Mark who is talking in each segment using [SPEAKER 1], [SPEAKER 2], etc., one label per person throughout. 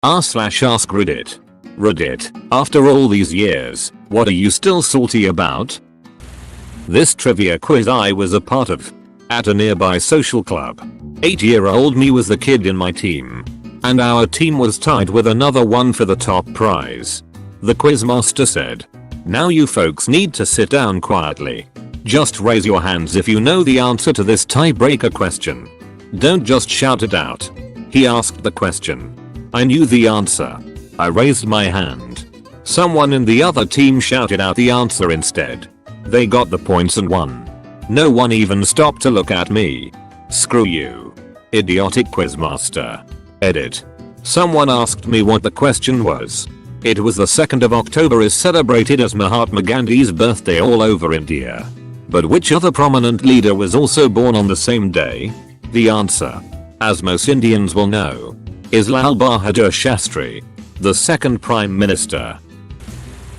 [SPEAKER 1] r/AskReddit. Reddit, after all these years, what are you still salty about? This trivia quiz I was a part of at a nearby social club. 8-year-old me was the kid in my team. And our team was tied with another one for the top prize. The quizmaster said, "Now you folks need to sit down quietly. Just raise your hands if you know the answer to this tiebreaker question. Don't just shout it out." He asked the question. I knew the answer. I raised my hand. Someone in the other team shouted out the answer instead. They got the points and won. No one even stopped to look at me. Screw you. Idiotic quizmaster. Edit. Someone asked me what the question was. It was the 2nd of October is celebrated as Mahatma Gandhi's birthday all over India. But which other prominent leader was also born on the same day? The answer, as most Indians will know, is Lal Bahadur Shastri, the second Prime Minister.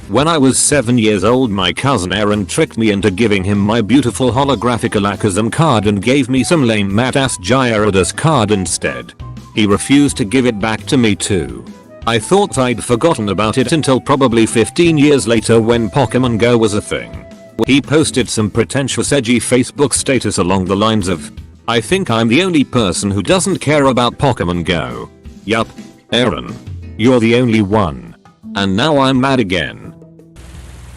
[SPEAKER 1] When I was 7 years old, my cousin Aaron tricked me into giving him my beautiful holographic Alakazam card and gave me some lame Matas Gyarados card instead. He refused to give it back to me too. I thought I'd forgotten about it until probably 15 years later when Pokemon Go was a thing. He posted some pretentious edgy Facebook status along the lines of, "I think I'm the only person who doesn't care about Pokemon Go." Yup, Aaron. You're the only one. And now I'm mad again.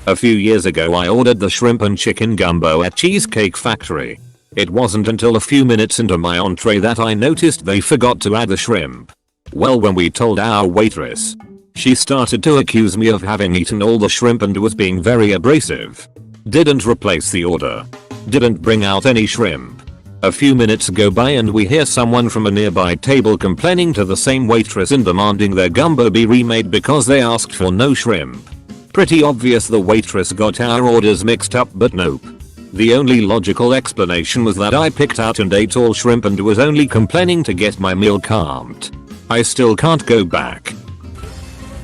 [SPEAKER 1] A few years ago I ordered the shrimp and chicken gumbo at Cheesecake Factory. It wasn't until a few minutes into my entree that I noticed they forgot to add the shrimp. Well, when we told our waitress, she started to accuse me of having eaten all the shrimp and was being very abrasive. Didn't replace the order. Didn't bring out any shrimp. A few minutes go by and we hear someone from a nearby table complaining to the same waitress and demanding their gumbo be remade because they asked for no shrimp. Pretty obvious the waitress got our orders mixed up, but nope. The only logical explanation was that I picked out and ate all shrimp and was only complaining to get my meal calmed. I still can't go back.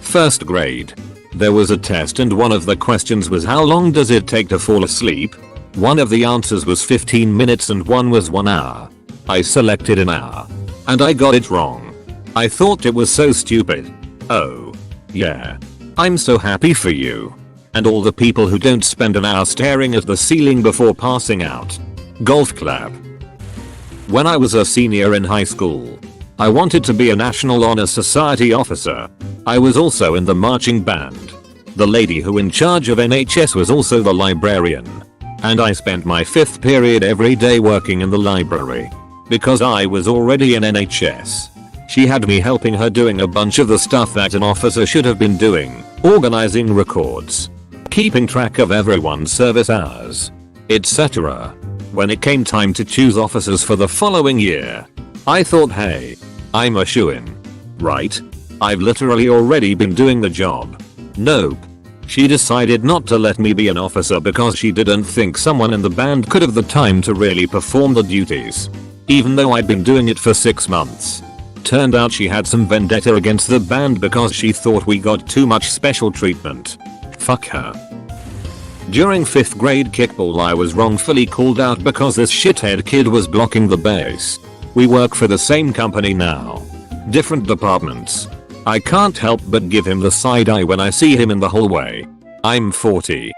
[SPEAKER 1] First grade. There was a test and one of the questions was how long does it take to fall asleep? One of the answers was 15 minutes and one was 1 hour. I selected an hour. And I got it wrong. I thought it was so stupid. Oh. Yeah. I'm so happy for you. And all the people who don't spend an hour staring at the ceiling before passing out. Golf clap. When I was a senior in high school, I wanted to be a National Honor Society officer. I was also in the marching band. The lady who in charge of NHS was also the librarian. And I spent my 5th period every day working in the library. Because I was already in NHS. She had me helping her doing a bunch of the stuff that an officer should have been doing. Organizing records. Keeping track of everyone's service hours. etc. When it came time to choose officers for the following year, I thought, hey, I'm a shoo-in. Right? I've literally already been doing the job. Nope. She decided not to let me be an officer because she didn't think someone in the band could have the time to really perform the duties. Even though I'd been doing it for 6 months. Turned out she had some vendetta against the band because she thought we got too much special treatment. Fuck her. During 5th grade kickball I was wrongfully called out because this shithead kid was blocking the base. We work for the same company now. Different departments. I can't help but give him the side eye when I see him in the hallway. I'm 40.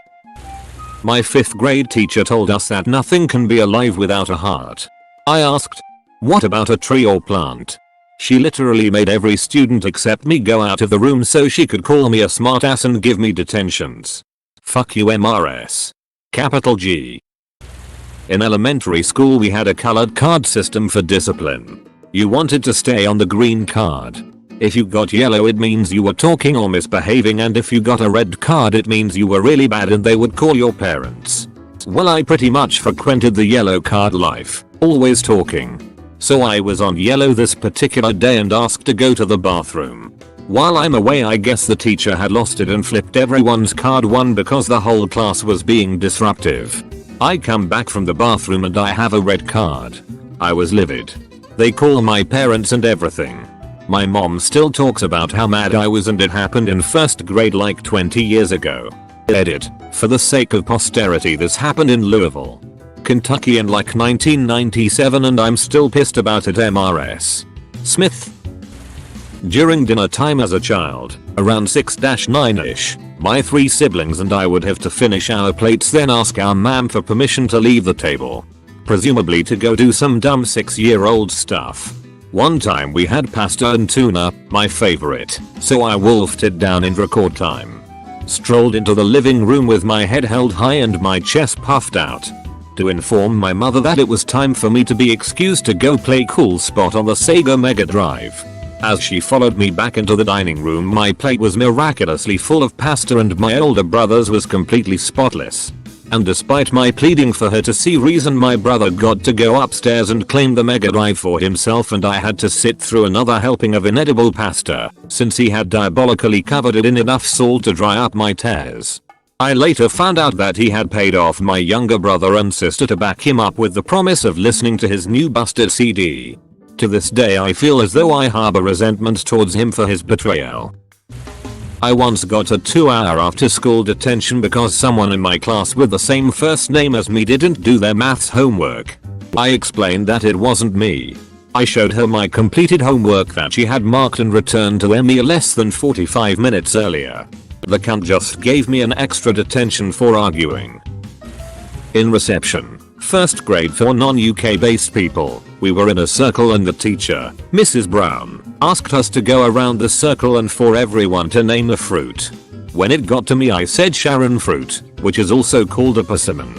[SPEAKER 1] My 5th grade teacher told us that nothing can be alive without a heart. I asked, what about a tree or plant? She literally made every student except me go out of the room so she could call me a smartass and give me detentions. Fuck you MRS. Capital G. In elementary school we had a colored card system for discipline. You wanted to stay on the green card. If you got yellow it means you were talking or misbehaving, and if you got a red card it means you were really bad and they would call your parents. Well, I pretty much frequented the yellow card life, always talking. So I was on yellow this particular day and asked to go to the bathroom. While I'm away I guess the teacher had lost it and flipped everyone's card 1 because the whole class was being disruptive. I come back from the bathroom and I have a red card. I was livid. They call my parents and everything. My mom still talks about how mad I was and it happened in 1st grade like 20 years ago. Edit. For the sake of posterity, this happened in Louisville, Kentucky in like 1997 and I'm still pissed about it MRS. Smith. During dinner time as a child, around 6-9ish, my 3 siblings and I would have to finish our plates then ask our ma'am for permission to leave the table. Presumably to go do some dumb 6-year-old stuff. One time we had pasta and tuna, my favorite, so I wolfed it down in record time. Strolled into the living room with my head held high and my chest puffed out. To inform my mother that it was time for me to be excused to go play Cool Spot on the Sega Mega Drive. As she followed me back into the dining room, my plate was miraculously full of pasta and my older brother's was completely spotless. And despite my pleading for her to see reason, my brother got to go upstairs and claim the Mega Drive for himself and I had to sit through another helping of inedible pasta, since he had diabolically covered it in enough salt to dry up my tears. I later found out that he had paid off my younger brother and sister to back him up with the promise of listening to his new busted CD. To this day I feel as though I harbor resentment towards him for his betrayal. I once got a 2-hour after school detention because someone in my class with the same first name as me didn't do their maths homework. I explained that it wasn't me. I showed her my completed homework that she had marked and returned to me less than 45 minutes earlier. The cunt just gave me an extra detention for arguing. In reception, 1st grade for non-UK based people, we were in a circle and the teacher, Mrs. Brown, asked us to go around the circle and for everyone to name a fruit. When it got to me I said Sharon fruit, which is also called a persimmon.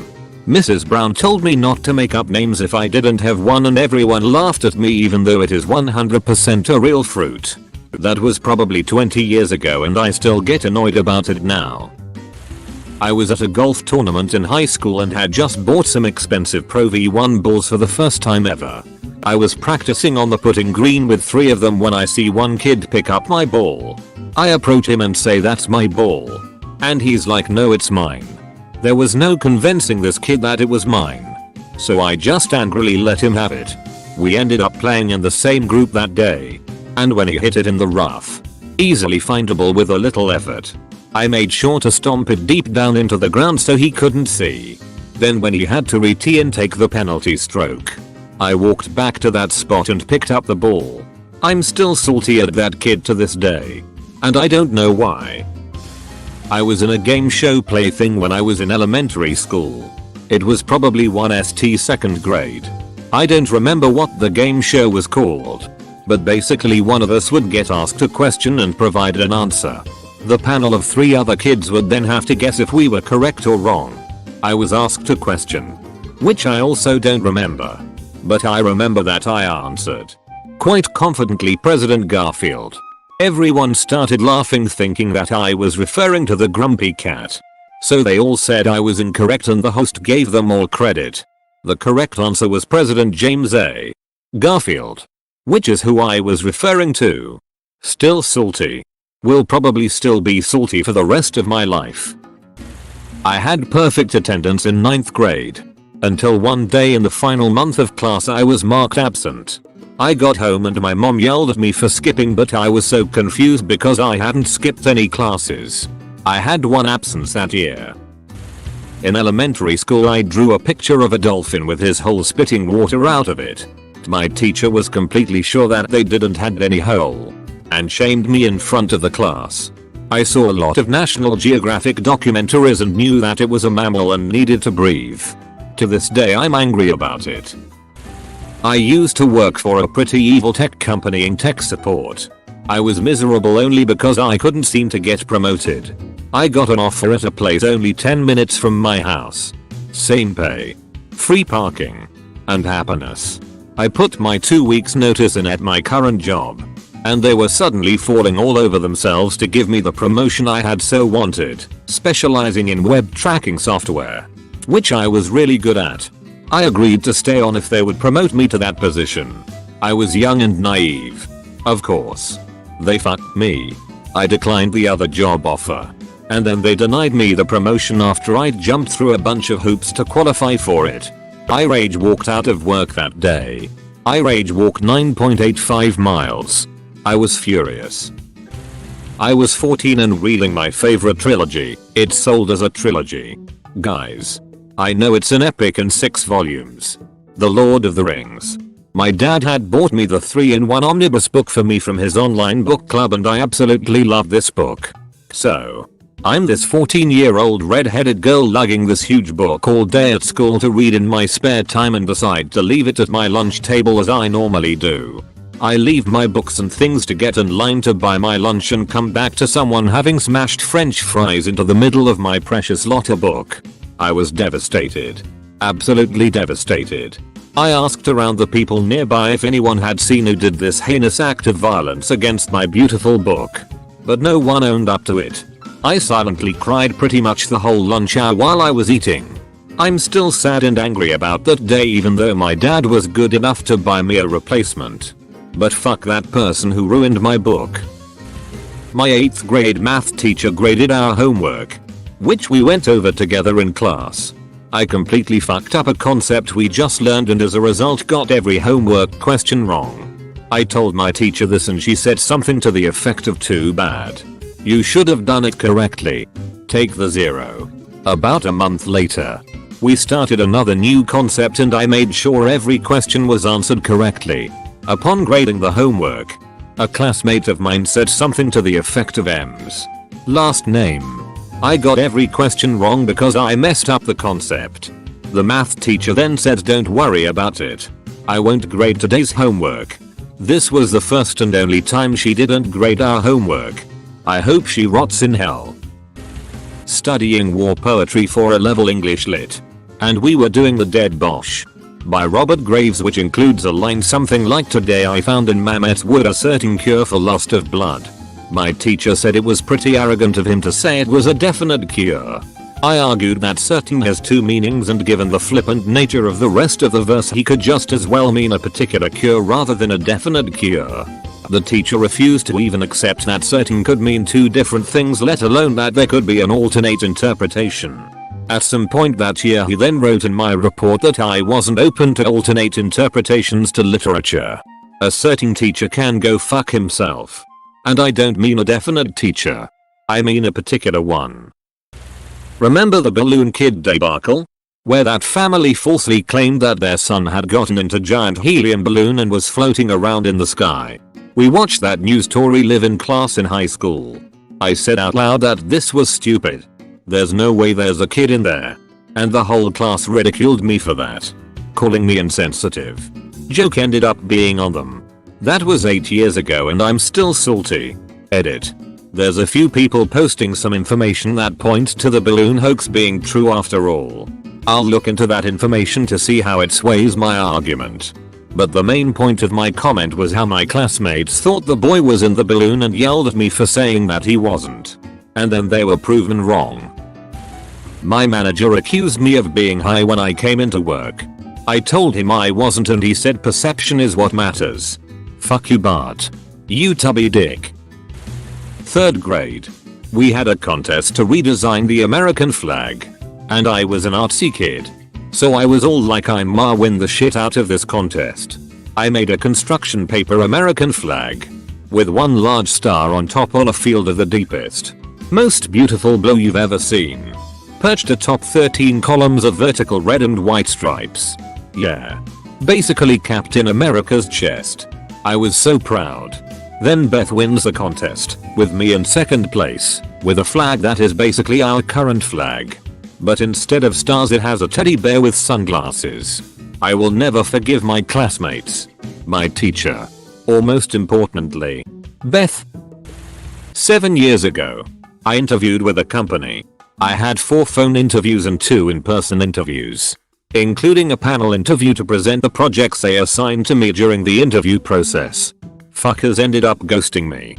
[SPEAKER 1] Mrs. Brown told me not to make up names if I didn't have one and everyone laughed at me even though it is 100% a real fruit. That was probably 20 years ago and I still get annoyed about it now. I was at a golf tournament in high school and had just bought some expensive Pro V1 balls for the first time ever. I was practicing on the putting green with 3 of them when I see one kid pick up my ball. I approach him and say that's my ball. And he's like no it's mine. There was no convincing this kid that it was mine. So I just angrily let him have it. We ended up playing in the same group that day. And when he hit it in the rough, easily findable with a little effort, I made sure to stomp it deep down into the ground so he couldn't see. Then when he had to re-tee and take the penalty stroke, I walked back to that spot and picked up the ball. I'm still salty at that kid to this day. And I don't know why. I was in a game show play thing when I was in elementary school. It was probably 1st 2nd grade. I don't remember what the game show was called. But basically one of us would get asked a question and provide an answer. The panel of 3 other kids would then have to guess if we were correct or wrong. I was asked a question, which I also don't remember. But I remember that I answered quite confidently President Garfield. Everyone started laughing thinking that I was referring to the grumpy cat. So they all said I was incorrect and the host gave them all credit. The correct answer was President James A. Garfield, which is who I was referring to. Still salty. Will probably still be salty for the rest of my life. I had perfect attendance in 9th grade. Until one day in the final month of class I was marked absent. I got home and my mom yelled at me for skipping but I was so confused because I hadn't skipped any classes. I had 1 absence that year. In elementary school I drew a picture of a dolphin with his hole spitting water out of it. My teacher was completely sure that they didn't had any hole. And shamed me in front of the class. I saw a lot of National Geographic documentaries and knew that it was a mammal and needed to breathe. To this day I'm angry about it. I used to work for a pretty evil tech company in tech support. I was miserable only because I couldn't seem to get promoted. I got an offer at a place only 10 minutes from my house. Same pay, free parking, and happiness. I put my 2 weeks notice in at my current job. And they were suddenly falling all over themselves to give me the promotion I had so wanted, specializing in web tracking software, which I was really good at. I agreed to stay on if they would promote me to that position. I was young and naive. Of course. They fucked me. I declined the other job offer. And then they denied me the promotion after I'd jumped through a bunch of hoops to qualify for it. I rage walked out of work that day. I rage walked 9.85 miles. I was furious. I was 14 and reading my favorite trilogy. It's sold as a trilogy. Guys. I know it's an epic in 6 volumes. The Lord of the Rings. My dad had bought me the 3-in-1 omnibus book for me from his online book club, and I absolutely love this book. So, I'm this 14-year-old red-headed girl lugging this huge book all day at school to read in my spare time and decide to leave it at my lunch table as I normally do. I leave my books and things to get in line to buy my lunch and come back to someone having smashed french fries into the middle of my precious Lotta book. I was devastated. Absolutely devastated. I asked around the people nearby if anyone had seen who did this heinous act of violence against my beautiful book. But no one owned up to it. I silently cried pretty much the whole lunch hour while I was eating. I'm still sad and angry about that day, even though my dad was good enough to buy me a replacement. But fuck that person who ruined my book. My 8th grade math teacher graded our homework, which we went over together in class. I completely fucked up a concept we just learned and as a result got every homework question wrong. I told my teacher this and she said something to the effect of, "Too bad. You should have done it correctly. Take the 0. About a month later, we started another new concept and I made sure every question was answered correctly. Upon grading the homework, a classmate of mine said something to the effect of M's last name. I got every question wrong because I messed up the concept. The math teacher then said, "Don't worry about it. I won't grade today's homework." This was the first and only time she didn't grade our homework. I hope she rots in hell. Studying war poetry for a level English Lit. And we were doing The Dead Bosch by Robert Graves, which includes a line something like, "Today I found in Mamet's wood a certain cure for lust of blood." My teacher said it was pretty arrogant of him to say it was a definite cure. I argued that certain has two meanings, and given the flippant nature of the rest of the verse he could just as well mean a particular cure rather than a definite cure. The teacher refused to even accept that certain could mean two different things, let alone that there could be an alternate interpretation. At some point that year he then wrote in my report that I wasn't open to alternate interpretations to literature. A certain teacher can go fuck himself. And I don't mean a definite teacher. I mean a particular one. Remember the balloon kid debacle? Where that family falsely claimed that their son had gotten into giant helium balloon and was floating around in the sky. We watched that news story live in class in high school. I said out loud that this was stupid. There's no way there's a kid in there. And the whole class ridiculed me for that, calling me insensitive. Joke ended up being on them. That was 8 years ago and I'm still salty. Edit. There's a few people posting some information that points to the balloon hoax being true after all. I'll look into that information to see how it sways my argument. But the main point of my comment was how my classmates thought the boy was in the balloon and yelled at me for saying that he wasn't. And then they were proven wrong. My manager accused me of being high when I came into work. I told him I wasn't and he said perception is what matters. Fuck you, Bart. You tubby dick. 3rd grade. We had a contest to redesign the American flag. And I was an artsy kid. So I was all like, I'ma win the shit out of this contest. I made a construction paper American flag. With one large star on top on a field of the deepest, most beautiful blue you've ever seen. Perched atop 13 columns of vertical red and white stripes. Yeah. Basically Captain America's chest. I was so proud. Then Beth wins the contest, with me in 2nd place, with a flag that is basically our current flag. But instead of stars it has a teddy bear with sunglasses. I will never forgive my classmates, my teacher, or most importantly, Beth. 7 years ago, I interviewed with a company. I had 4 phone interviews and 2 in-person interviews, including a panel interview to present the projects they assigned to me during the interview process. Fuckers ended up ghosting me.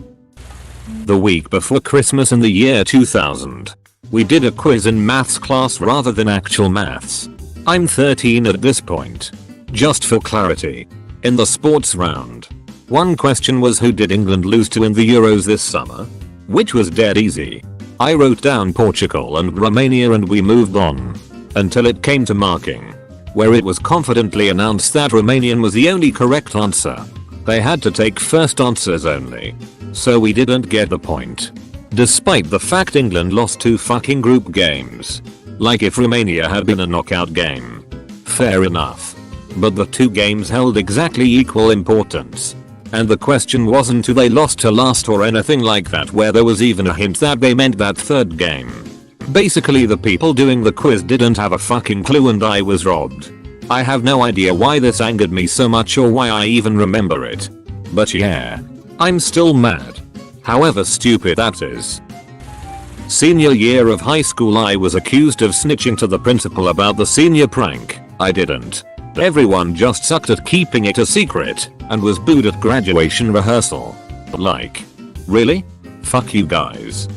[SPEAKER 1] The week before Christmas in the year 2000, we did a quiz in maths class rather than actual maths. I'm 13 at this point. Just for clarity. In the sports round, one question was, who did England lose to in the Euros this summer? Which was dead easy. I wrote down Portugal and Romania and we moved on. Until it came to marking, where it was confidently announced that Romanian was the only correct answer. They had to take first answers only. So we didn't get the point. Despite the fact England lost 2 fucking group games. Like if Romania had been a knockout game. Fair enough. but the two games held exactly equal importance. And the question wasn't who they lost to last or anything like that, where there was even a hint that they meant that third game. Basically the people doing the quiz didn't have a fucking clue and I was robbed. I have no idea why this angered me so much or why I even remember it. But yeah, I'm still mad. However stupid that is. Senior year of high school, I was accused of snitching to the principal about the senior prank. I didn't. Everyone just sucked at keeping it a secret and was booed at graduation rehearsal. Like, really? Fuck you guys.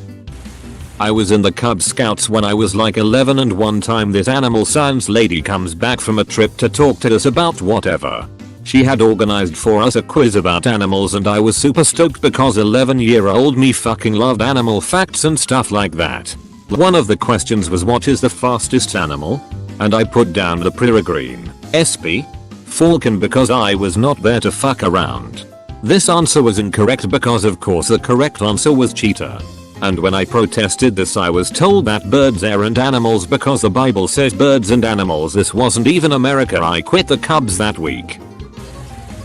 [SPEAKER 1] I was in the Cub Scouts when I was like 11 and one time this animal science lady comes back from a trip to talk to us about whatever. She had organized for us a quiz about animals and I was super stoked because 11-year-old me fucking loved animal facts and stuff like that. One of the questions was what is the fastest animal? And I put down the peregrine, SP, falcon because I was not there to fuck around. This answer was incorrect because of course the correct answer was cheetah. And when I protested this I was told that birds aren't animals because the Bible says birds and animals. This wasn't even America. I quit the Cubs that week.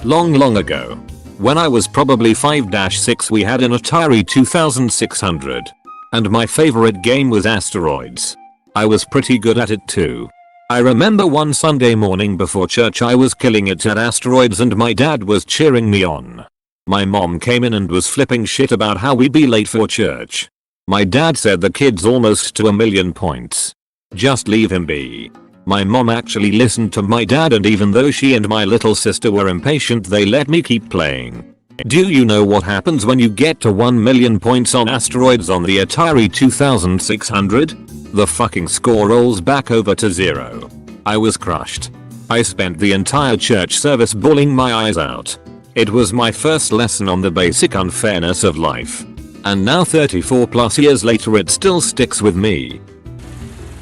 [SPEAKER 1] Long ago. When I was probably 5-6 we had an Atari 2600. And my favorite game was Asteroids. I was pretty good at it too. I remember one Sunday morning before church I was killing it at Asteroids and my dad was cheering me on. My mom came in and was flipping shit about how we'd be late for church. My dad said the kid's almost to 1,000,000 points. Just leave him be. My mom actually listened to my dad and even though she and my little sister were impatient they let me keep playing. Do you know what happens when you get to 1,000,000 points on Asteroids on the Atari 2600? The fucking score rolls back over to 0. I was crushed. I spent the entire church service bawling my eyes out. It was my first lesson on the basic unfairness of life. And now 34 plus years later it still sticks with me.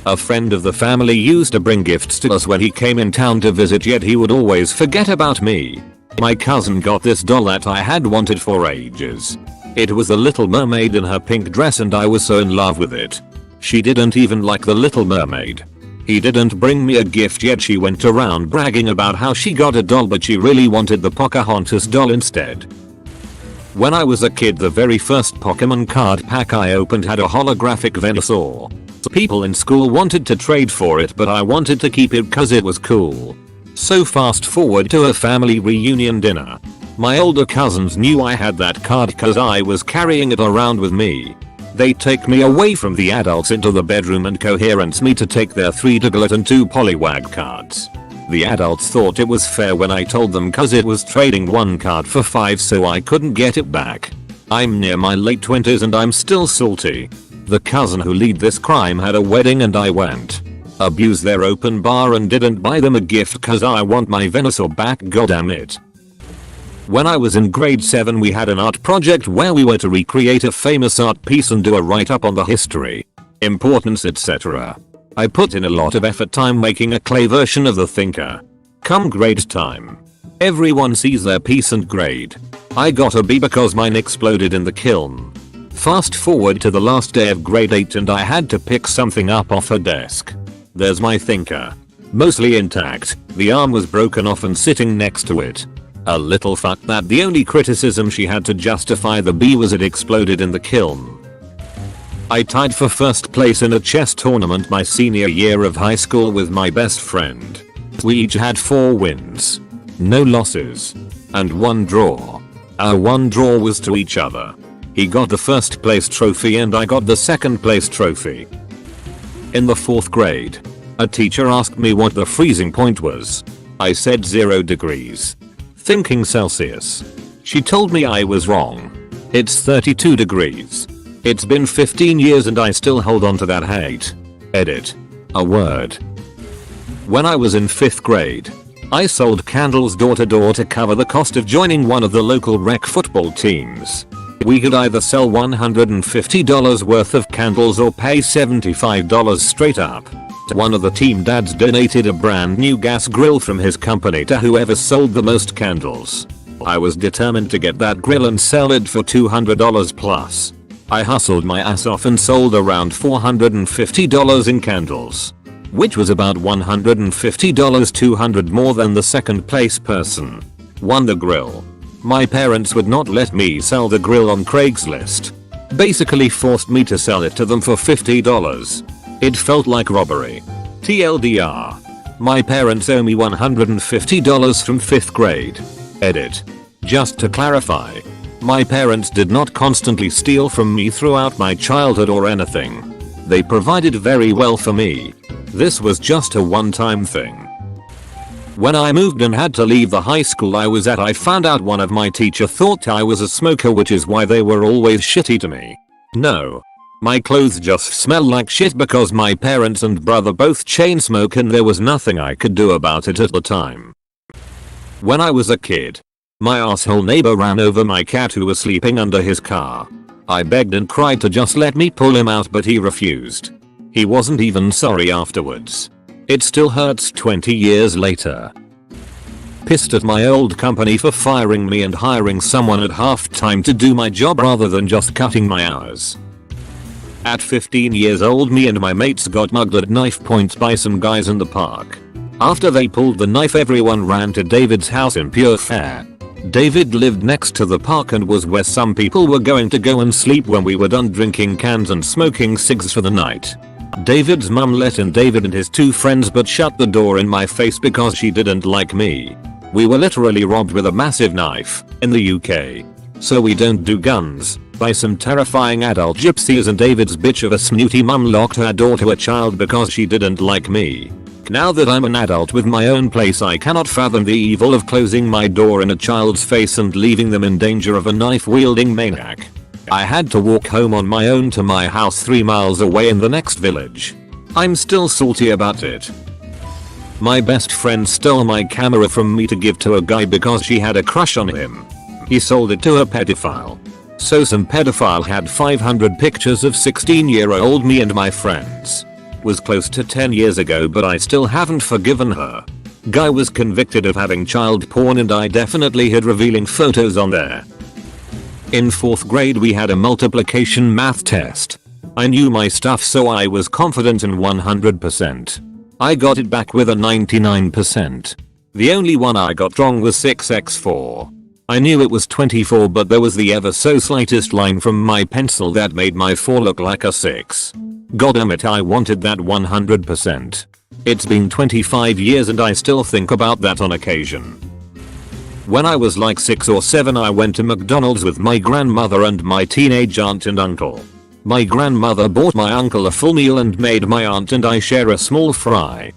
[SPEAKER 1] A friend of the family used to bring gifts to us when he came in town to visit, yet he would always forget about me. My cousin got this doll that I had wanted for ages. It was the Little Mermaid in her pink dress and I was so in love with it. She didn't even like the Little Mermaid. He didn't bring me a gift yet she went around bragging about how she got a doll but she really wanted the Pocahontas doll instead. When I was a kid the very first Pokemon card pack I opened had a holographic Venusaur. People in school wanted to trade for it but I wanted to keep it cause it was cool. So fast forward to a family reunion dinner. My older cousins knew I had that card cause I was carrying it around with me. They take me away from the adults into the bedroom and coherence me to take their 3 Diglett and 2 Poliwag cards. The adults thought it was fair when I told them cause it was trading 1 card for 5 so I couldn't get it back. I'm near my late 20s and I'm still salty. The cousin who lead this crime had a wedding and I went. Abused their open bar and didn't buy them a gift cause I want my Venusaur back, goddammit. When I was in grade 7 we had an art project where we were to recreate a famous art piece and do a write-up on the history, importance etc. I put in a lot of effort time making a clay version of the thinker. Come grade time. Everyone sees their piece and grade. I got a B because mine exploded in the kiln. Fast forward to the last day of grade 8 and I had to pick something up off her desk. There's my thinker. Mostly intact, the arm was broken off and sitting next to it. A little fucked that the only criticism she had to justify the B was it exploded in the kiln. I tied for first place in a chess tournament my senior year of high school with my best friend. We each had 4 wins, no losses, and 1 draw. Our 1 draw was to each other. He got the first place trophy and I got the second place trophy. In the 4th grade, a teacher asked me what the freezing point was. I said 0 degrees. Thinking Celsius. She told me I was wrong. It's 32 degrees. It's been 15 years and I still hold on to that hate. Edit. A word. When I was in 5th grade, I sold candles door to door to cover the cost of joining one of the local rec football teams. We could either sell $150 worth of candles or pay $75 straight up. One of the team dads donated a brand new gas grill from his company to whoever sold the most candles. I was determined to get that grill and sell it for $200 plus. I hustled my ass off and sold around $450 in candles. which was about $150 $200 more than the second place person. Won the grill. My parents would not let me sell the grill on Craigslist. Basically forced me to sell it to them for $50. It felt like robbery. TLDR. My parents owe me $150 from 5th grade. Edit. Just to clarify, my parents did not constantly steal from me throughout my childhood or anything. They provided very well for me. This was just a one-time thing. When I moved and had to leave the high school I was at, I found out one of my teacher thought I was a smoker, which is why they were always shitty to me. No. My clothes just smell like shit because my parents and brother both chain smoke and there was nothing I could do about it at the time. When I was a kid, my asshole neighbor ran over my cat who was sleeping under his car. I begged and cried to just let me pull him out, but he refused. He wasn't even sorry afterwards. It still hurts 20 years later. Pissed at my old company for firing me and hiring someone at halftime to do my job rather than just cutting my hours. At 15 years old, me and my mates got mugged at knife point by some guys in the park. After they pulled the knife, everyone ran to David's house in Pure Fare. David lived next to the park and was where some people were going to go and sleep when we were done drinking cans and smoking cigs for the night. David's mum let in David and his two friends but shut the door in my face because she didn't like me. We were literally robbed with a massive knife in the UK. So we don't do guns by some terrifying adult gypsies, and David's bitch of a snooty mum locked her door to a child because she didn't like me. Now that I'm an adult with my own place, I cannot fathom the evil of closing my door in a child's face and leaving them in danger of a knife-wielding maniac. I had to walk home on my own to my house 3 miles away in the next village. I'm still salty about it. My best friend stole my camera from me to give to a guy because she had a crush on him. He sold it to a pedophile. So some pedophile had 500 pictures of 16-year-old me and my friends. Was close to 10 years ago, but I still haven't forgiven her. Guy was convicted of having child porn and I definitely hid revealing photos on there. In 4th grade we had a multiplication math test. I knew my stuff, so I was confident in 100%. I got it back with a 99%. The only one I got wrong was 6x4. I knew it was 24, but there was the ever so slightest line from my pencil that made my 4 look like a 6. Goddamn, I wanted that 100%. It's been 25 years and I still think about that on occasion. When I was like 6 or 7, I went to McDonald's with my grandmother and my teenage aunt and uncle. My grandmother bought my uncle a full meal and made my aunt and I share a small fry.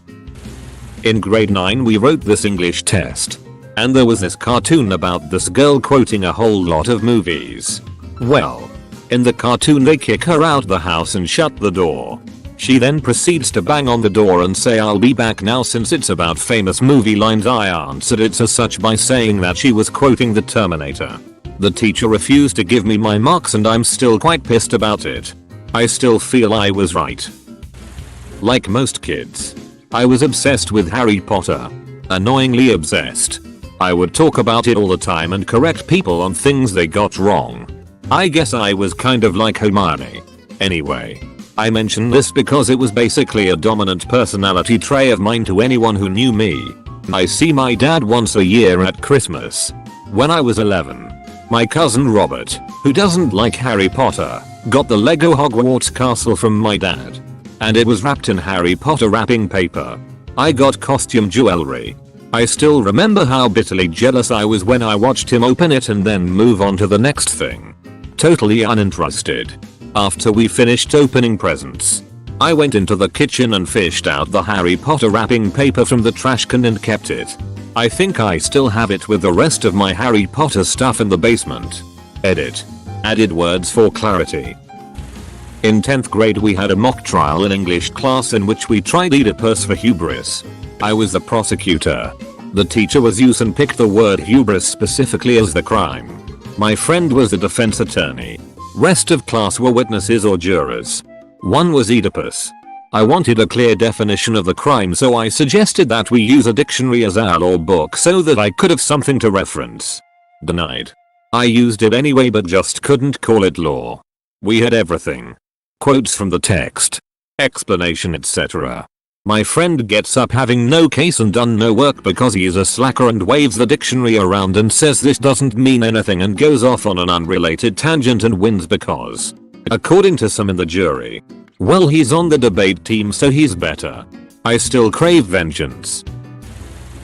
[SPEAKER 1] In grade 9 we wrote this English test. And there was this cartoon about this girl quoting a whole lot of movies. Well, in the cartoon they kick her out the house and shut the door. She then proceeds to bang on the door and say, "I'll be back now." Since it's about famous movie lines, I answered it as such by saying that she was quoting the Terminator. The teacher refused to give me my marks and I'm still quite pissed about it. I still feel I was right. Like most kids, I was obsessed with Harry Potter. Annoyingly obsessed. I would talk about it all the time and correct people on things they got wrong. I guess I was kind of like Hermione. Anyway, I mention this because it was basically a dominant personality trait of mine to anyone who knew me. I see my dad once a year at Christmas. When I was 11, my cousin Robert, who doesn't like Harry Potter, got the Lego Hogwarts castle from my dad. And it was wrapped in Harry Potter wrapping paper. I got costume jewelry. I still remember how bitterly jealous I was when I watched him open it and then move on to the next thing. Totally uninterested. After we finished opening presents, I went into the kitchen and fished out the Harry Potter wrapping paper from the trash can and kept it. I think I still have it with the rest of my Harry Potter stuff in the basement. Edit. Added words for clarity. In 10th grade we had a mock trial in English class in which we tried Oedipus for hubris. I was the prosecutor. The teacher was used and picked the word hubris specifically as the crime. My friend was the defense attorney. Rest of class were witnesses or jurors. One was Oedipus. I wanted a clear definition of the crime, so I suggested that we use a dictionary as our law book so that I could have something to reference. Denied. I used it anyway but just couldn't call it law. We had everything. Quotes from the text, explanation, etc. My friend gets up having no case and done no work because he is a slacker and waves the dictionary around and says this doesn't mean anything and goes off on an unrelated tangent and wins because, according to some in the jury, well, he's on the debate team so he's better. I still crave vengeance.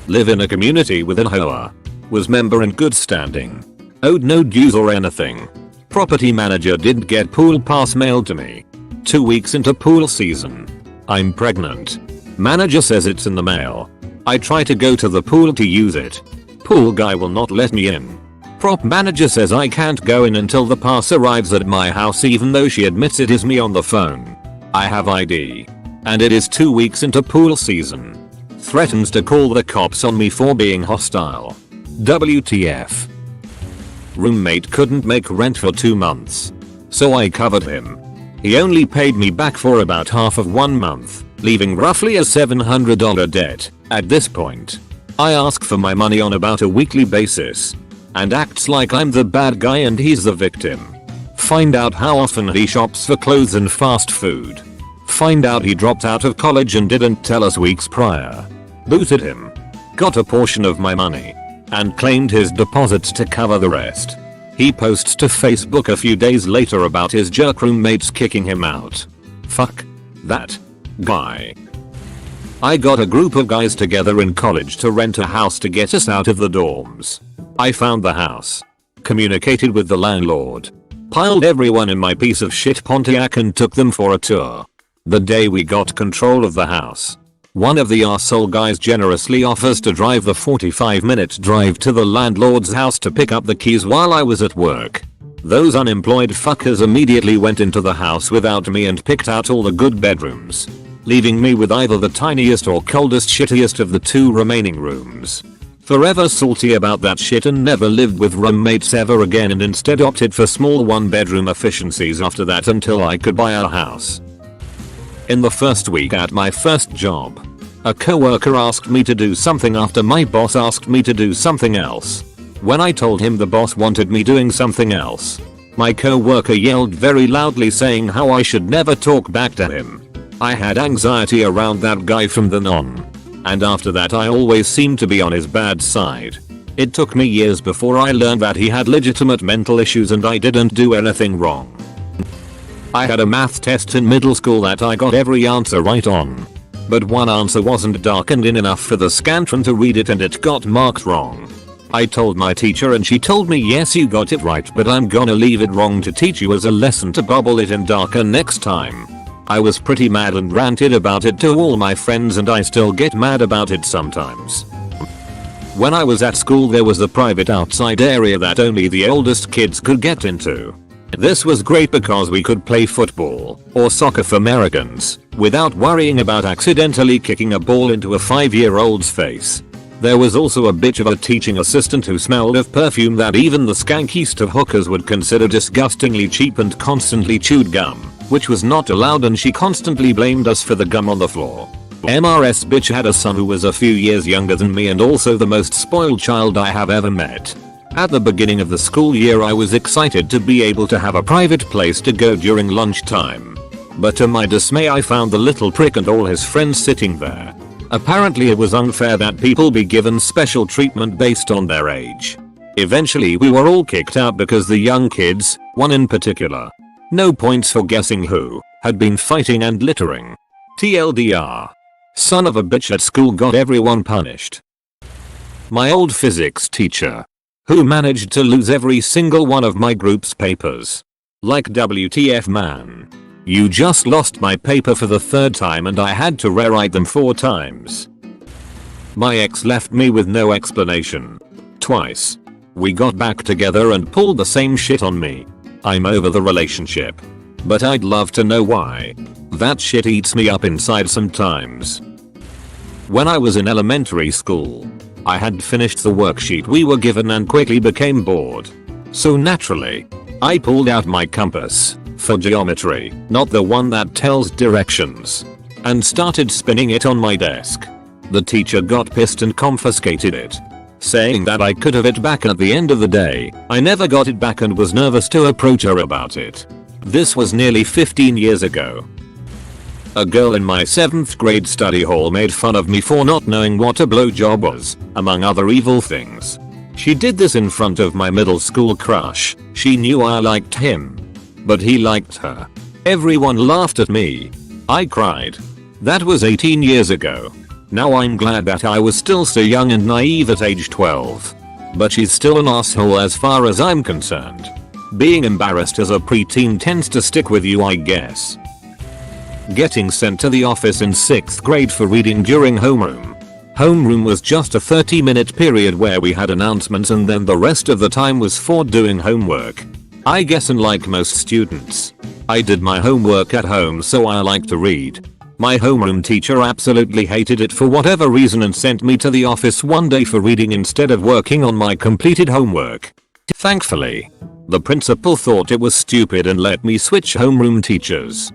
[SPEAKER 1] Live in a community with a hoa. Was member in good standing. Owed no dues or anything. Property manager didn't get pool pass mailed to me. 2 weeks into pool season. I'm pregnant. Manager says it's in the mail. I try to go to the pool to use it. Pool guy will not let me in. Prop manager says I can't go in until the pass arrives at my house even though she admits it is me on the phone. I have ID. And it is 2 weeks into pool season. Threatens to call the cops on me for being hostile. WTF. Roommate couldn't make rent for 2 months. So I covered him. He only paid me back for about half of 1 month, leaving roughly a $700 debt. At this point, I ask for my money on about a weekly basis. And acts like I'm the bad guy and he's the victim. Find out how often he shops for clothes and fast food. Find out he dropped out of college and didn't tell us weeks prior. Booted him. Got a portion of my money. And claimed his deposits to cover the rest. He posts to Facebook a few days later about his jerk roommates kicking him out. Fuck that guy. I got a group of guys together in college to rent a house to get us out of the dorms. I found the house. Communicated with the landlord. Piled everyone in my piece of shit Pontiac and took them for a tour. The day we got control of the house, one of the arsehole guys generously offers to drive the 45-minute drive to the landlord's house to pick up the keys while I was at work. Those unemployed fuckers immediately went into the house without me and picked out all the good bedrooms, leaving me with either the tiniest or coldest shittiest of the 2 remaining rooms. Forever salty about that shit and never lived with roommates ever again and instead opted for small 1-bedroom efficiencies after that until I could buy a house. In the first week at my first job, a coworker asked me to do something after my boss asked me to do something else. When I told him the boss wanted me doing something else, my coworker yelled very loudly saying how I should never talk back to him. I had anxiety around that guy from then on. And after that I always seemed to be on his bad side. It took me years before I learned that he had legitimate mental issues and I didn't do anything wrong. I had a math test in middle school that I got every answer right on. But one answer wasn't darkened in enough for the Scantron to read it and it got marked wrong. I told my teacher and she told me yes you got it right but I'm gonna leave it wrong to teach you as a lesson to bubble it in darker next time. I was pretty mad and ranted about it to all my friends and I still get mad about it sometimes. When I was at school there was a private outside area that only the oldest kids could get into. This was great because we could play football, or soccer for Americans, without worrying about accidentally kicking a ball into a 5-year-old's face. There was also a bitch of a teaching assistant who smelled of perfume that even the skankiest of hookers would consider disgustingly cheap and constantly chewed gum, which was not allowed and she constantly blamed us for the gum on the floor. MRS bitch had a son who was a few years younger than me and also the most spoiled child I have ever met. At the beginning of the school year I was excited to be able to have a private place to go during lunchtime. But to my dismay I found the little prick and all his friends sitting there. Apparently it was unfair that people be given special treatment based on their age. Eventually we were all kicked out because the young kids, one in particular, no points for guessing who, had been fighting and littering. TLDR. Son of a bitch at school got everyone punished. My old physics teacher, who managed to lose every single one of my group's papers. Like WTF man. You just lost my paper for the 3rd time and I had to rewrite them 4 times. My ex left me with no explanation. Twice. We got back together and pulled the same shit on me. I'm over the relationship. But I'd love to know why. That shit eats me up inside sometimes. When I was in elementary school, I had finished the worksheet we were given and quickly became bored. So naturally, I pulled out my compass, for geometry, not the one that tells directions, and started spinning it on my desk. The teacher got pissed and confiscated it, saying that I could have it back at the end of the day. I never got it back and was nervous to approach her about it. This was nearly 15 years ago. A girl in my 7th grade study hall made fun of me for not knowing what a blowjob was, among other evil things. She did this in front of my middle school crush. She knew I liked him, but he liked her. Everyone laughed at me. I cried. That was 18 years ago. Now I'm glad that I was still so young and naive at age 12. But she's still an asshole as far as I'm concerned. Being embarrassed as a preteen tends to stick with you, I guess. Getting sent to the office in 6th grade for reading during homeroom. Homeroom was just a 30-minute period where we had announcements and then the rest of the time was for doing homework. I guess unlike most students, I did my homework at home, so I like to read. My homeroom teacher absolutely hated it for whatever reason and sent me to the office one day for reading instead of working on my completed homework. Thankfully, the principal thought it was stupid and let me switch homeroom teachers.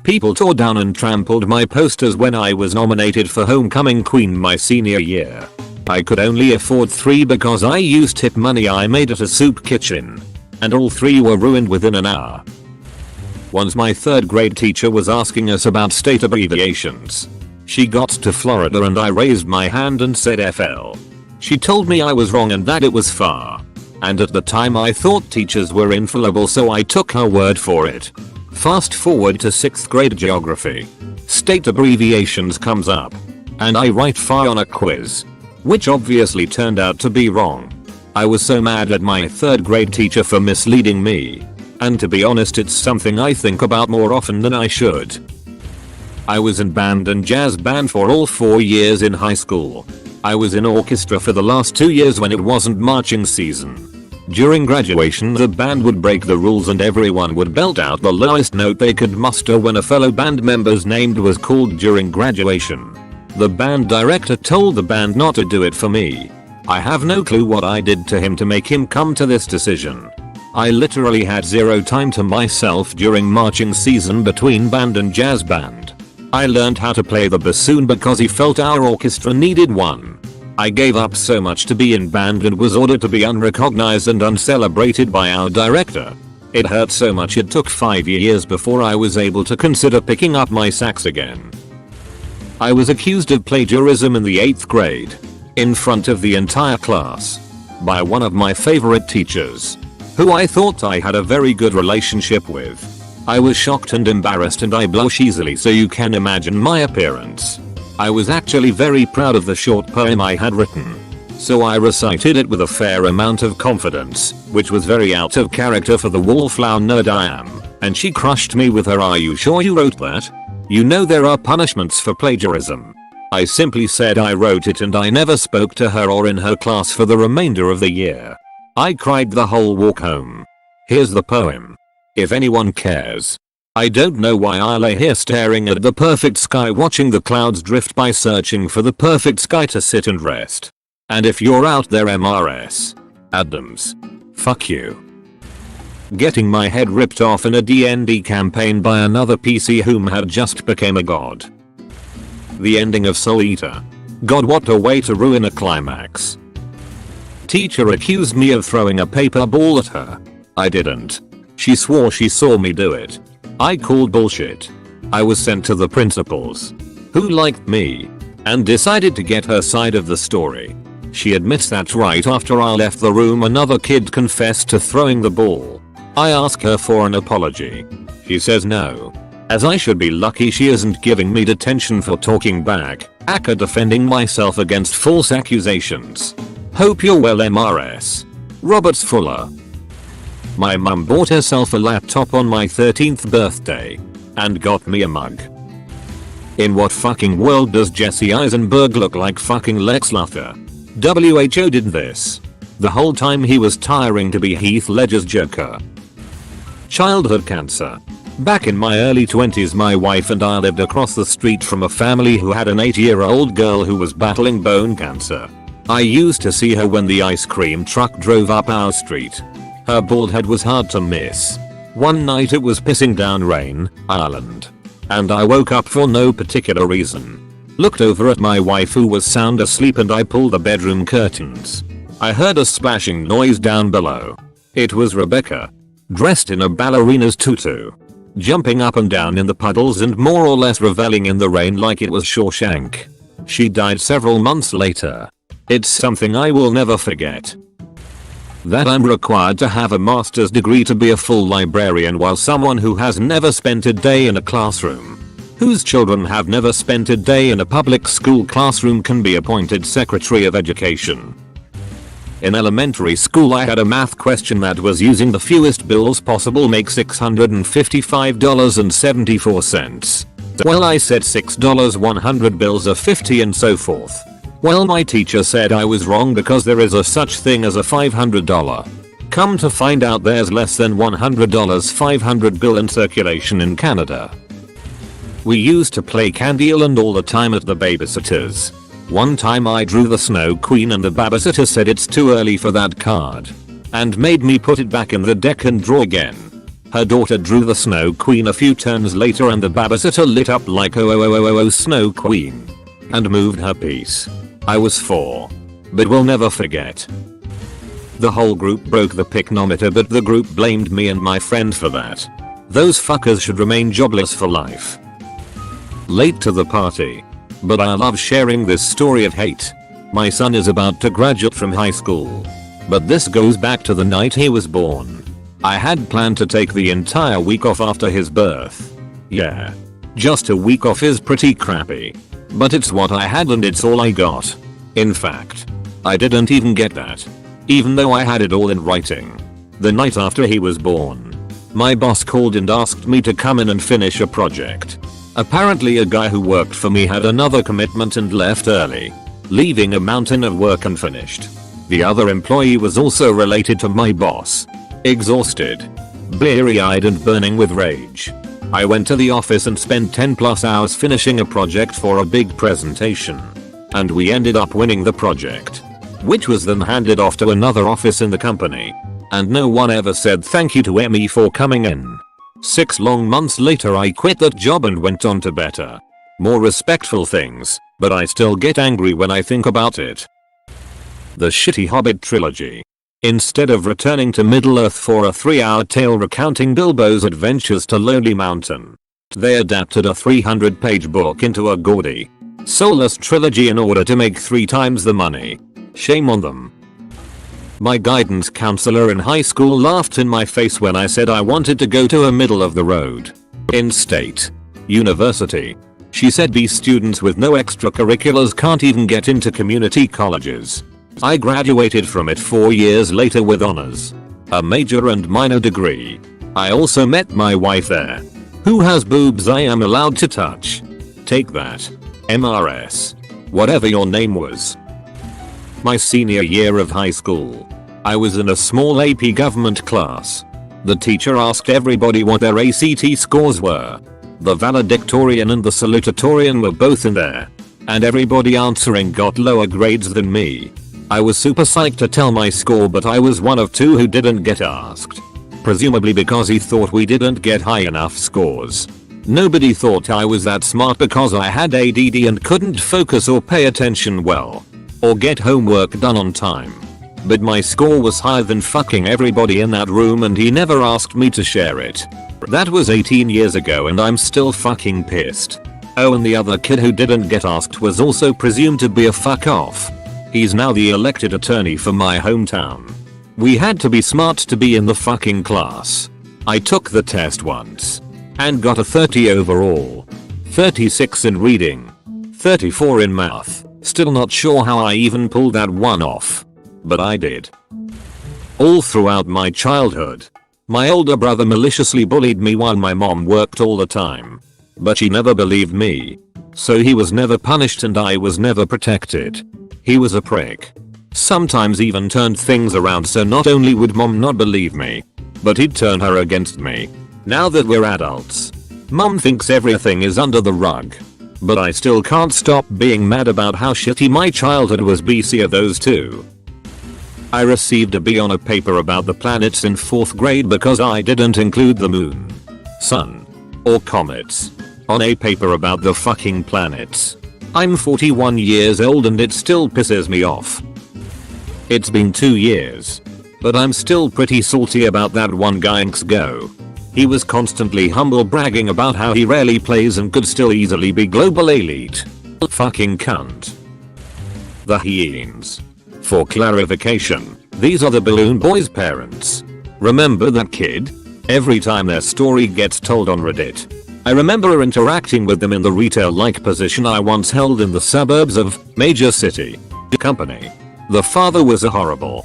[SPEAKER 1] People tore down and trampled my posters when I was nominated for Homecoming Queen my senior year. I could only afford 3 because I used tip money I made at a soup kitchen. And all 3 were ruined within an hour. Once my 3rd grade teacher was asking us about state abbreviations. She got to Florida and I raised my hand and said FL. She told me I was wrong and that it was FAR. And at the time I thought teachers were infallible, so I took her word for it. Fast forward to 6th grade geography. State abbreviations comes up. And I write FAR on a quiz. Which obviously turned out to be wrong. I was so mad at my 3rd grade teacher for misleading me. And to be honest, it's something I think about more often than I should. I was in band and jazz band for all 4 years in high school. I was in orchestra for the last 2 years when it wasn't marching season. During graduation the band would break the rules and everyone would belt out the lowest note they could muster when a fellow band member's name was called during graduation. The band director told the band not to do it for me. I have no clue what I did to him to make him come to this decision. I literally had 0 time to myself during marching season between band and jazz band. I learned how to play the bassoon because he felt our orchestra needed one. I gave up so much to be in band and was ordered to be unrecognized and uncelebrated by our director. It hurt so much it took 5 years before I was able to consider picking up my sax again. I was accused of plagiarism in the 8th grade, in front of the entire class, by one of my favorite teachers, who I thought I had a very good relationship with. I was shocked and embarrassed and I blush easily, so you can imagine my appearance. I was actually very proud of the short poem I had written. So I recited it with a fair amount of confidence, which was very out of character for the wallflower nerd I am, and she crushed me with her "Are you sure you wrote that? You know there are punishments for plagiarism." I simply said I wrote it and I never spoke to her or in her class for the remainder of the year. I cried the whole walk home. Here's the poem. If anyone cares. I don't know why I lay here staring at the perfect sky, watching the clouds drift by, searching for the perfect sky to sit and rest. And if you're out there, MRS. Adams. Fuck you. Getting my head ripped off in a D&D campaign by another PC whom had just became a god. The ending of Soul Eater. God, what a way to ruin a climax. Teacher accused me of throwing a paper ball at her. I didn't. She swore she saw me do it. I called bullshit. I was sent to the principals, who liked me and decided to get her side of the story. She admits that right after I left the room another kid confessed to throwing the ball. I ask her for an apology. She says no, as I should be lucky she isn't giving me detention for talking back, aka defending myself against false accusations. Hope you're well, MRS. Roberts Fuller. My mum bought herself a laptop on my 13th birthday and got me a mug. In what fucking world does Jesse Eisenberg look like fucking Lex Luthor? WHO did this the whole time he was tiring to be Heath Ledger's Joker. Childhood cancer. Back in my early 20s, my wife and I lived across the street from a family who had an 8-year-old girl who was battling bone cancer. I used to see her when the ice cream truck drove up our street. Her bald head was hard to miss. One night it was pissing down rain, Ireland. And I woke up for no particular reason. Looked over at my wife who was sound asleep and I pulled the bedroom curtains. I heard a splashing noise down below. It was Rebecca, dressed in a ballerina's tutu. jumping up and down in the puddles and more or less reveling in the rain like it was Shawshank. She died several months later. It's something I will never forget. That I'm required to have a master's degree to be a full librarian, while someone who has never spent a day in a classroom, whose children have never spent a day in a public school classroom, can be appointed Secretary of Education. In elementary school I had a math question that was using the fewest bills possible make $655.74. Well, I said $6, 100 bills are 50 and so forth. Well, my teacher said I was wrong because there is a such thing as a $500. Come to find out there's less than $100 500 bill in circulation in Canada. We used to play Candy Island all the time at the babysitter's. One time I drew the Snow Queen and the babysitter said it's too early for that card and made me put it back in the deck and draw again. Her daughter drew the Snow Queen a few turns later and the babysitter lit up like oh Snow Queen and moved her piece. I was 4. But will never forget. The whole group broke the picnometer, but the group blamed me and my friend for that. Those fuckers should remain jobless for life. Late to the party. But I love sharing this story of hate. My son is about to graduate from high school. But this goes back to the night he was born. I had planned to take the entire week off after his birth. Yeah. Just a week off is pretty crappy. But it's what I had and it's all I got. In fact, I didn't even get that. Even though I had it all in writing. The night after he was born, my boss called and asked me to come in and finish a project. Apparently a guy who worked for me had another commitment and left early, leaving a mountain of work unfinished. The other employee was also related to my boss. Exhausted, bleary-eyed and burning with rage, I went to the office and spent 10+ hours finishing a project for a big presentation. And we ended up winning the project, which was then handed off to another office in the company. And no one ever said thank you to me for coming in. 6 long months later I quit that job and went on to better, more respectful things, but I still get angry when I think about it. The shitty Hobbit trilogy. Instead of returning to Middle-earth for a 3-hour tale recounting Bilbo's adventures to Lonely Mountain, they adapted a 300-page book into a gaudy, soulless trilogy in order to make 3 times the money. Shame on them. My guidance counselor in high school laughed in my face when I said I wanted to go to a middle-of-the-road, in-state university. She said these students with no extracurriculars can't even get into community colleges. I graduated from it 4 years later with honors, a major and minor degree. I also met my wife there, who has boobs I am allowed to touch. Take that, MRS. Whatever your name was. My senior year of high school, I was in a small AP government class. The teacher asked everybody what their ACT scores were. The valedictorian and the salutatorian were both in there, and everybody answering got lower grades than me. I was super psyched to tell my score, but I was one of 2 who didn't get asked. Presumably because he thought we didn't get high enough scores. Nobody thought I was that smart because I had ADD and couldn't focus or pay attention well, or get homework done on time. But my score was higher than fucking everybody in that room and he never asked me to share it. That was 18 years ago and I'm still fucking pissed. Oh, and the other kid who didn't get asked was also presumed to be a fuck off. He's now the elected attorney for my hometown. We had to be smart to be in the fucking class. I took the test once and got a 30 overall, 36 in reading, 34 in math. Still not sure how I even pulled that one off, but I did. All throughout my childhood, my older brother maliciously bullied me while my mom worked all the time, but she never believed me, so he was never punished and I was never protected. He was a prick. Sometimes even turned things around so not only would mom not believe me, but he'd turn her against me. Now that we're adults, mom thinks everything is under the rug. But I still can't stop being mad about how shitty my childhood was. BC of those 2. I received a B on a paper about the planets in 4th grade because I didn't include the moon, sun, or comets on a paper about the fucking planets. I'm 41 years old and it still pisses me off. It's been 2 years, but I'm still pretty salty about that one guy. Go. He was constantly humble, bragging about how he rarely plays and could still easily be global elite. Fucking cunt. The hyenas. For clarification, these are the Balloon Boy's parents. Remember that kid? Every time their story gets told on Reddit, I remember interacting with them in the retail-like position I once held in the suburbs of major city company. The father was a horrible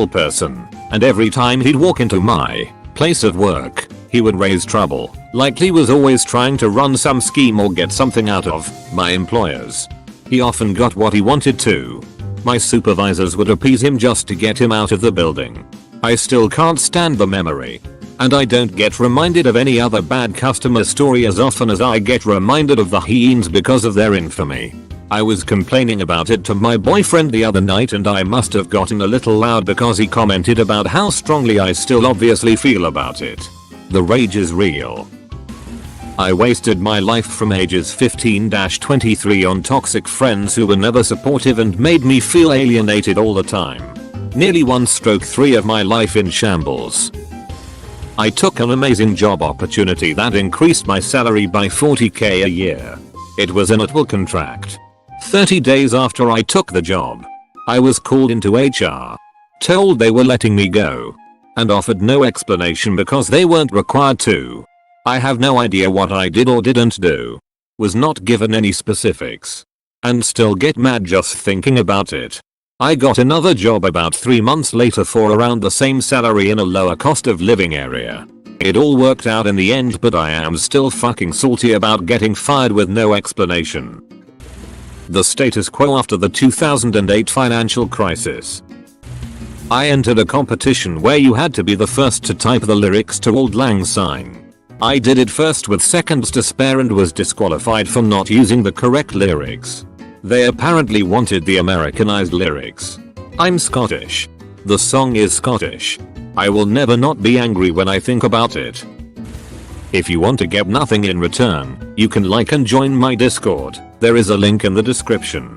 [SPEAKER 1] person, and every time he'd walk into my place of work, he would raise trouble, like he was always trying to run some scheme or get something out of my employers. He often got what he wanted too. My supervisors would appease him just to get him out of the building. I still can't stand the memory. And I don't get reminded of any other bad customer story as often as I get reminded of the hyenas because of their infamy. I was complaining about it to my boyfriend the other night, and I must have gotten a little loud because he commented about how strongly I still obviously feel about it. The rage is real. I wasted my life from ages 15-23 on toxic friends who were never supportive and made me feel alienated all the time. Nearly 1/3 of my life in shambles. I took an amazing job opportunity that increased my salary by 40k a year. It was an at-will contract. 30 days after I took the job, I was called into HR, told they were letting me go, and offered no explanation because they weren't required to. I have no idea what I did or didn't do. Was not given any specifics. And still get mad just thinking about it. I got another job about 3 months later for around the same salary in a lower cost of living area. It all worked out in the end, but I am still fucking salty about getting fired with no explanation. The status quo after the 2008 financial crisis. I entered a competition where you had to be the first to type the lyrics to Auld Lang Syne. I did it first with seconds to spare and was disqualified for not using the correct lyrics. They apparently wanted the Americanized lyrics. I'm Scottish. The song is Scottish. I will never not be angry when I think about it. If you want to get nothing in return, you can like and join my Discord. There is a link in the description.